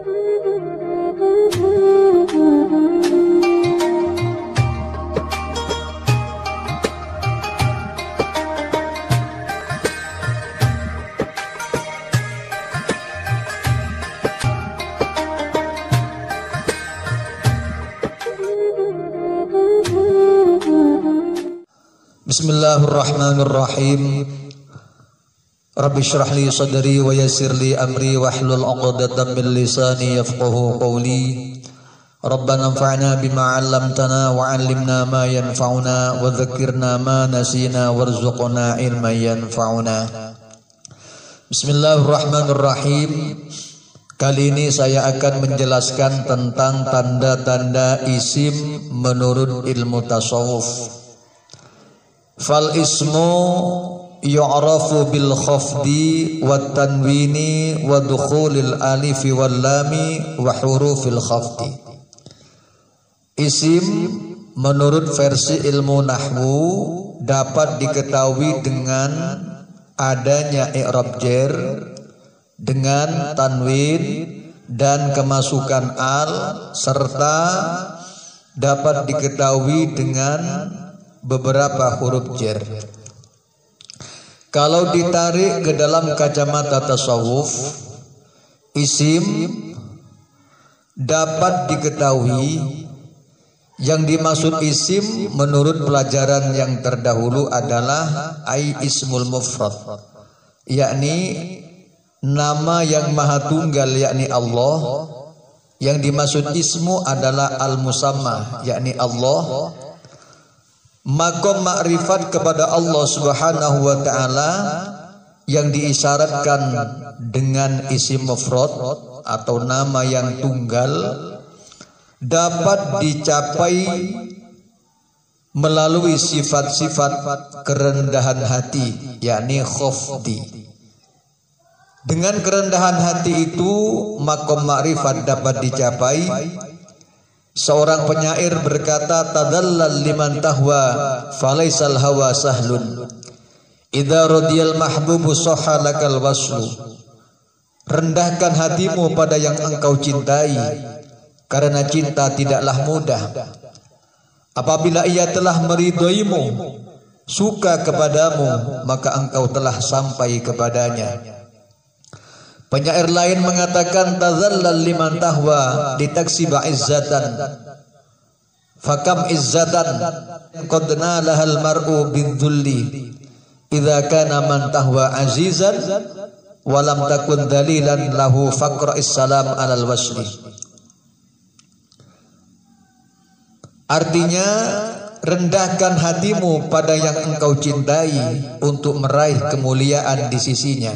Bismillahirrahmanirrahim. Rabbi shrah li sadri wa yassir li amri wahlul 'uqdatam min lisani yafqahu qawli. Rabbana anfa'na bima 'allamtana wa 'allimna ma yanfa'una wa dzakkirna ma nasina warzuqna ilman yanfa'una. Bismillahirrahmanirrahim. Kali ini saya akan menjelaskan tentang tanda-tanda isim menurut ilmu tasawuf. Fal ismu yu'rafu bil khafdi wat tanwini wa dukhulil alifi wal lami wa hurufil khafdi. Isim menurut versi ilmu nahwu dapat diketahui dengan adanya i'rab jar, dengan tanwin dan kemasukan al, serta dapat diketahui dengan beberapa huruf jar. Kalau ditarik ke dalam kacamata tasawuf, isim dapat diketahui, yang dimaksud isim menurut pelajaran yang terdahulu adalah ai ismul mufrad, yakni nama yang maha tunggal, yakni Allah. Yang dimaksud ismu adalah al-musamma, yakni Allah. Maqam ma'rifat kepada Allah Subhanahu wa taala yang diisyaratkan dengan isim mufrad atau nama yang tunggal dapat dicapai melalui sifat-sifat kerendahan hati, yakni khafdi. Dengan kerendahan hati itu maqam ma'rifat dapat dicapai. Seorang penyair berkata, tadallal liman tahwa falaisal hawa sahlun idza radiyal mahbubu sahha lakal waslu. Rendahkan hatimu pada yang engkau cintai, karena cinta tidaklah mudah. Apabila ia telah meridhoimu, suka kepadamu, maka engkau telah sampai kepadanya. Penyair lain mengatakan, tazallal liman tahwa litaksiba izzatan fakam izzatan qad nalahal mar'u bidzulli idza kana man tahwa azizan walam takun dalilan lahu faqra issalam alal wasli. Artinya, rendahkan hatimu pada yang engkau cintai untuk meraih kemuliaan di sisinya.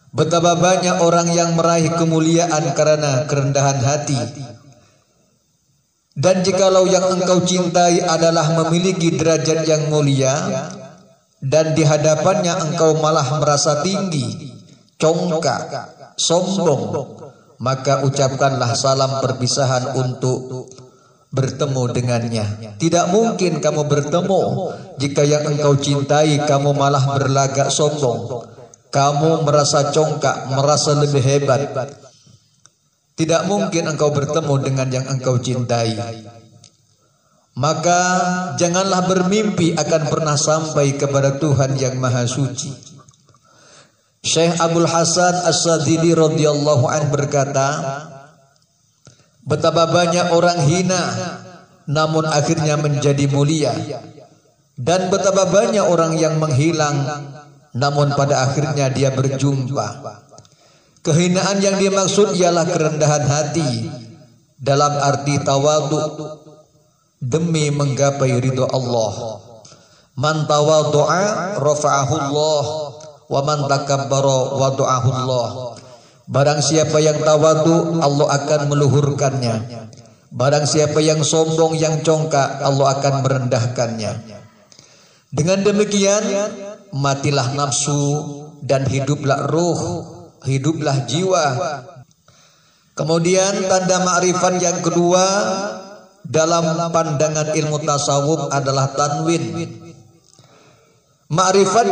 Betapa banyak orang yang meraih kemuliaan karena kerendahan hati. Dan jikalau yang engkau cintai adalah memiliki derajat yang mulia dan di hadapannya engkau malah merasa tinggi, congkak, sombong, maka ucapkanlah salam perpisahan untuk bertemu dengannya. Tidak mungkin kamu bertemu jika yang engkau cintai kamu malah berlagak sombong, kamu merasa congkak, merasa lebih hebat. Tidak mungkin engkau bertemu dengan yang engkau cintai. Maka janganlah bermimpi akan pernah sampai kepada Tuhan yang Maha Suci. Syekh Abdul Hasan As-Sadili radhiyallahu anhu berkata, betapa banyak orang hina namun akhirnya menjadi mulia, dan betapa banyak orang yang menghilang namun pada akhirnya dia berjumpa. Kehinaan yang dimaksud ialah kerendahan hati dalam arti tawadhu demi menggapai ridho Allah. Man tawadhu'a rafa'ahu Allah wa man takabbara wada'ahu Allah. Barang siapa yang tawadhu, Allah akan meluhurkannya. Barang siapa yang sombong, yang congkak, Allah akan merendahkannya. Dengan demikian matilah nafsu dan hiduplah ruh, hiduplah jiwa. Kemudian tanda ma'rifat yang kedua dalam pandangan ilmu tasawuf adalah tanwin. Ma'rifat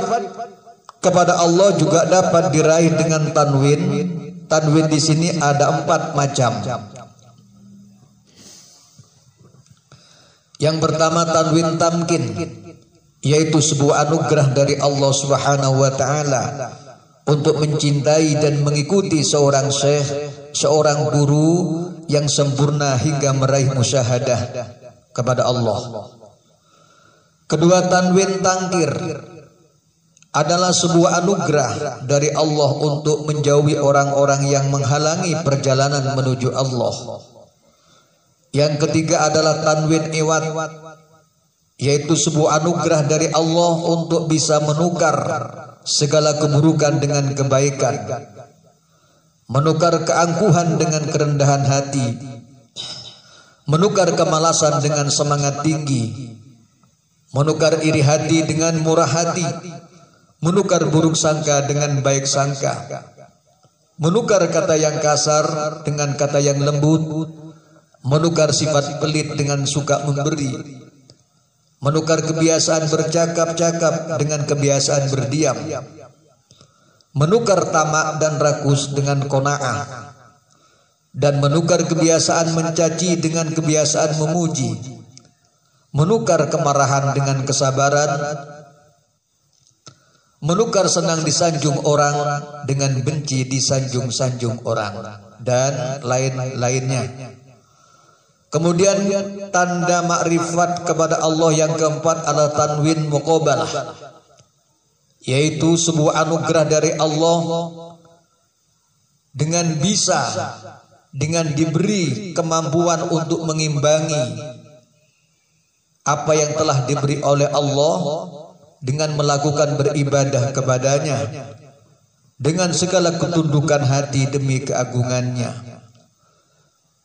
kepada Allah juga dapat diraih dengan tanwin tanwin di sini ada 4 macam. Yang pertama tanwin tamkin, yaitu sebuah anugerah dari Allah Subhanahu wa taala untuk mencintai dan mengikuti seorang syekh, seorang guru yang sempurna hingga meraih musyahadah kepada Allah. Kedua tanwin tangkir adalah sebuah anugerah dari Allah untuk menjauhi orang-orang yang menghalangi perjalanan menuju Allah. Yang ketiga adalah tanwin iwat, yaitu sebuah anugerah dari Allah untuk bisa menukar segala keburukan dengan kebaikan, menukar keangkuhan dengan kerendahan hati, menukar kemalasan dengan semangat tinggi, menukar iri hati dengan murah hati, menukar buruk sangka dengan baik sangka, menukar kata yang kasar dengan kata yang lembut, menukar sifat pelit dengan suka memberi, menukar kebiasaan bercakap-cakap dengan kebiasaan berdiam, menukar tamak dan rakus dengan qanaah, dan menukar kebiasaan mencaci dengan kebiasaan memuji, menukar kemarahan dengan kesabaran, menukar senang disanjung orang dengan benci disanjung-sanjung orang, dan lain-lainnya. Kemudian tanda makrifat kepada Allah yang keempat adalah tanwin muqabalah, yaitu sebuah anugerah dari Allah dengan diberi kemampuan untuk mengimbangi apa yang telah diberi oleh Allah dengan melakukan beribadah kepadanya dengan segala ketundukan hati demi keagungannya.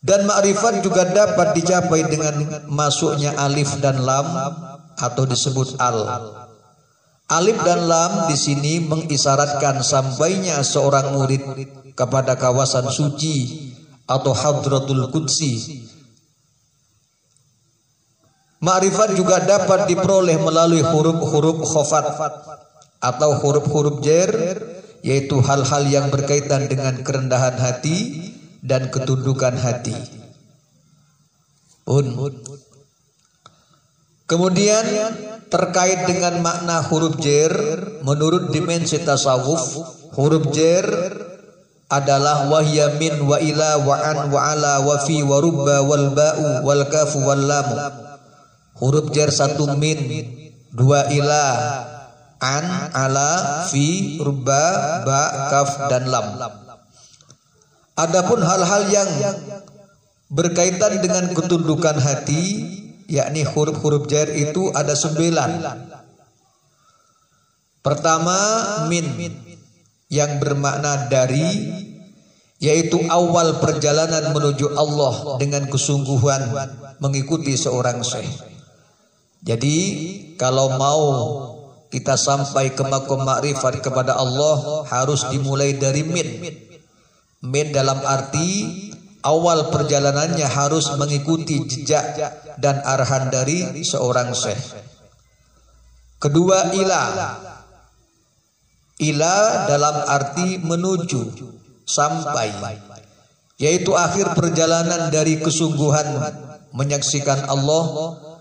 Dan makrifat juga dapat dicapai dengan masuknya alif dan lam atau disebut al. Alif dan lam di sini mengisyaratkan sampainya seorang murid kepada kawasan suci atau hadratul qudsi. Ma'rifat juga dapat diperoleh melalui huruf-huruf khafat atau huruf-huruf jar, yaitu hal-hal yang berkaitan dengan kerendahan hati dan ketundukan hati. Kemudian terkait dengan makna huruf jar, menurut dimensi tasawuf, huruf jar adalah wahya min wa ila wa an wa ala wa fi wa rubba wal ba'u wal kafu wal lam. Huruf jar 1 min, 2 ila, an, ala, fi, rubba, ba, kaf, dan lam. Adapun hal-hal yang berkaitan dengan ketundukan hati, yakni huruf-huruf jar itu ada 9. Pertama min, yang bermakna dari, yaitu awal perjalanan menuju Allah dengan kesungguhan mengikuti seorang syekh. Jadi kalau mau kita sampai ke makom makrifat kepada Allah harus dimulai dari min. Min dalam arti awal perjalanannya harus mengikuti jejak dan arahan dari seorang syekh. Kedua ila. Ila dalam arti menuju, sampai, yaitu akhir perjalanan dari kesungguhan menyaksikan Allah.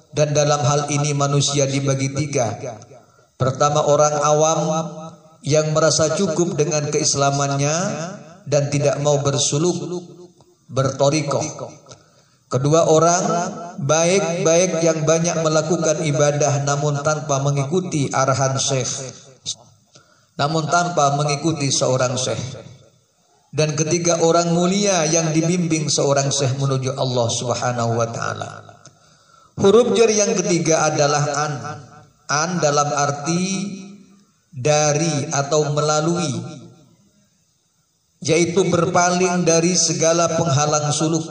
Dan dalam hal ini manusia dibagi 3. Pertama orang awam yang merasa cukup dengan keislamannya dan tidak mau bersuluk, bertorikoh. Kedua orang baik-baik yang banyak melakukan ibadah namun tanpa mengikuti arahan syekh, namun tanpa mengikuti seorang syekh. Dan ketiga orang mulia yang dibimbing seorang syekh menuju Allah Subhanahu wa taala. Huruf jar yang ketiga adalah an. An dalam arti dari atau melalui, yaitu berpaling dari segala penghalang suluk,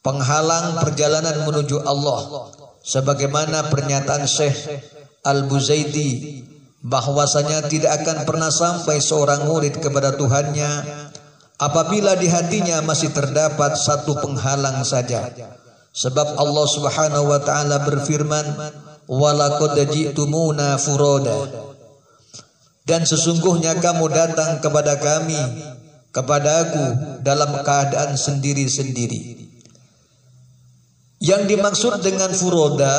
penghalang perjalanan menuju Allah. Sebagaimana pernyataan Syekh Al-Buzaidi bahwasanya tidak akan pernah sampai seorang murid kepada Tuhannya apabila di hatinya masih terdapat satu penghalang saja. Sebab Allah Subhanahu wa taala berfirman, "Walaqad ji'tumuna furoda." Dan sesungguhnya kamu datang kepada kami kepadaku dalam keadaan sendiri-sendiri. Yang dimaksud dengan furoda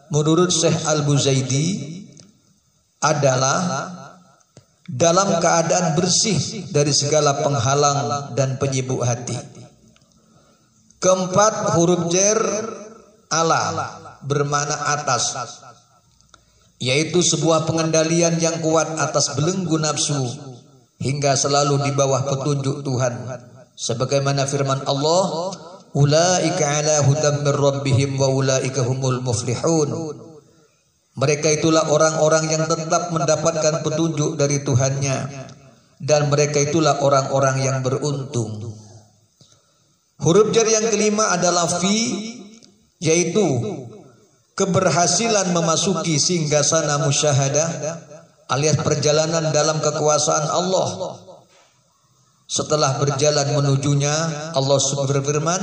menurut Syekh Al-Buzaidi adalah dalam keadaan bersih dari segala penghalang dan penyibuk hati. Keempat, huruf jar ala bermakna atas, yaitu sebuah pengendalian yang kuat atas belenggu nafsu hingga selalu di bawah petunjuk Tuhan, sebagaimana firman Allah, ulaika ala hudam min rabbihim wa ulaika humul muflihun. Mereka itulah orang-orang yang tetap mendapatkan petunjuk dari Tuhannya, dan mereka itulah orang-orang yang beruntung. Huruf jar yang kelima adalah fi, yaitu keberhasilan memasuki singgasana musyahadah alias perjalanan dalam kekuasaan Allah. Setelah berjalan menujunya, Allah berfirman,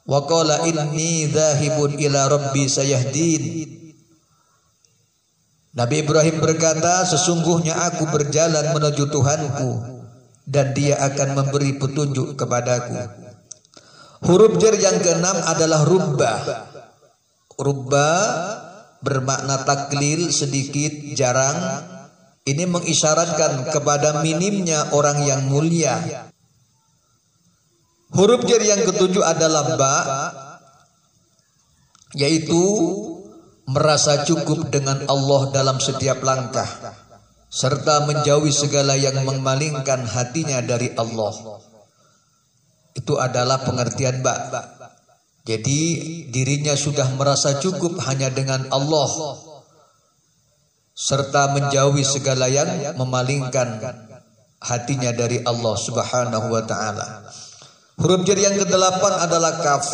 wa qala inni dzahibun ila rabbi sayahdin. Nabi Ibrahim berkata, sesungguhnya aku berjalan menuju Tuhanku dan Dia akan memberi petunjuk kepadaku. Huruf jar yang keenam adalah rubba. Rubba bermakna taklil, sedikit, jarang. Ini mengisyaratkan kepada minimnya orang yang mulia. Huruf jar yang ketujuh adalah ba, yaitu merasa cukup dengan Allah dalam setiap langkah, serta menjauhi segala yang memalingkan hatinya dari Allah. Itu adalah pengertian ba. Jadi dirinya sudah merasa cukup hanya dengan Allah, serta menjauhi segala yang memalingkan hatinya dari Allah Subhanahu wa ta'ala. Huruf jar yang kedelapan adalah kaf,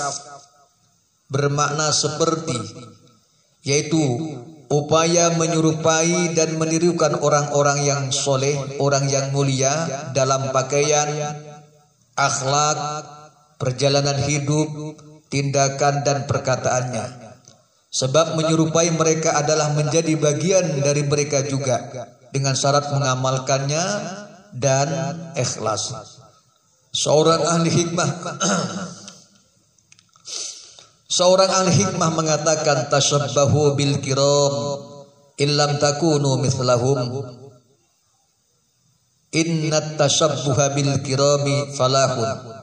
bermakna seperti, yaitu upaya menyerupai dan menirukan orang-orang yang soleh, orang yang mulia dalam pakaian, akhlak, perjalanan hidup, tindakan dan perkataannya. Sebab menyerupai mereka adalah menjadi bagian dari mereka juga, dengan syarat mengamalkannya dan ikhlas. Seorang ahli hikmah mengatakan, tashabbahu bil kiram illam takunu mithlahum, innat tashabbuha bil kirami falahun.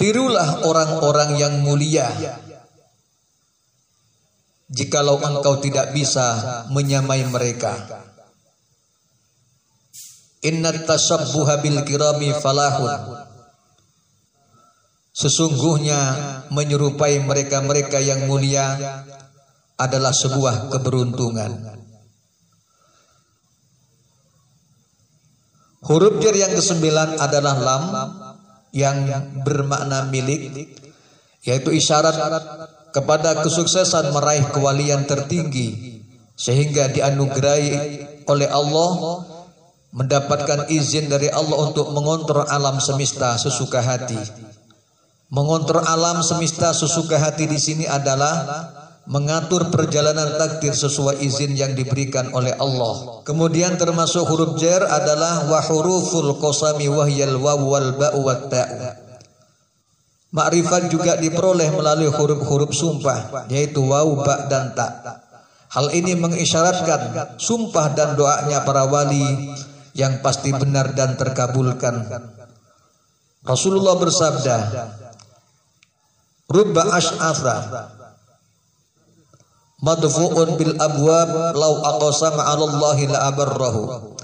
Tirulah orang-orang yang mulia jikalau engkau tidak bisa menyamai mereka. Innat tashabbuha bil kirami falahun. Sesungguhnya menyerupai mereka-mereka yang mulia adalah sebuah keberuntungan. Huruf jar yang kesembilan adalah lam, yang bermakna milik, yaitu isyarat kepada kesuksesan meraih kewalian tertinggi, sehingga dianugerahi oleh Allah, mendapatkan izin dari Allah untuk mengontrol alam semesta sesuka hati. Mengontrol alam semesta sesuka hati di sini adalah mengatur perjalanan takdir sesuai izin yang diberikan oleh Allah. Kemudian termasuk huruf jar adalah wa huruful qasami wahyal waw wal ba wat ta. Makrifat juga diperoleh melalui huruf-huruf sumpah, yaitu waw, ba dan ta. Hal ini mengisyaratkan sumpah dan doanya para wali yang pasti benar dan terkabulkan. Rasulullah bersabda, rubba ash'atha madfu'un bil abwab law aqsama 'ala Allahi la abarrahu.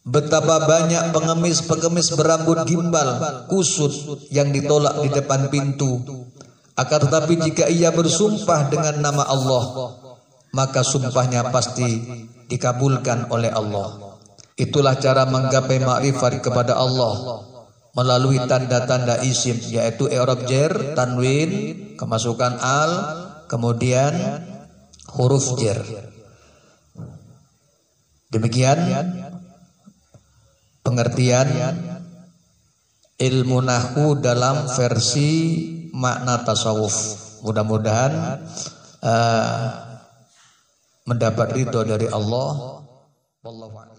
Betapa banyak pengemis-pengemis berambut gimbal, kusut yang ditolak di depan pintu. Akan tetapi jika ia bersumpah dengan nama Allah, maka sumpahnya pasti dikabulkan oleh Allah. Itulah cara menggapai makrifat kepada Allah melalui tanda-tanda isim, yaitu i'rab jar, tanwin, kemasukan al, kemudian huruf jar. Demikian pengertian ilmu nahwu dalam versi makna tasawuf. Mudah-mudahan mendapat ridho dari Allah. Wallahu a'lam.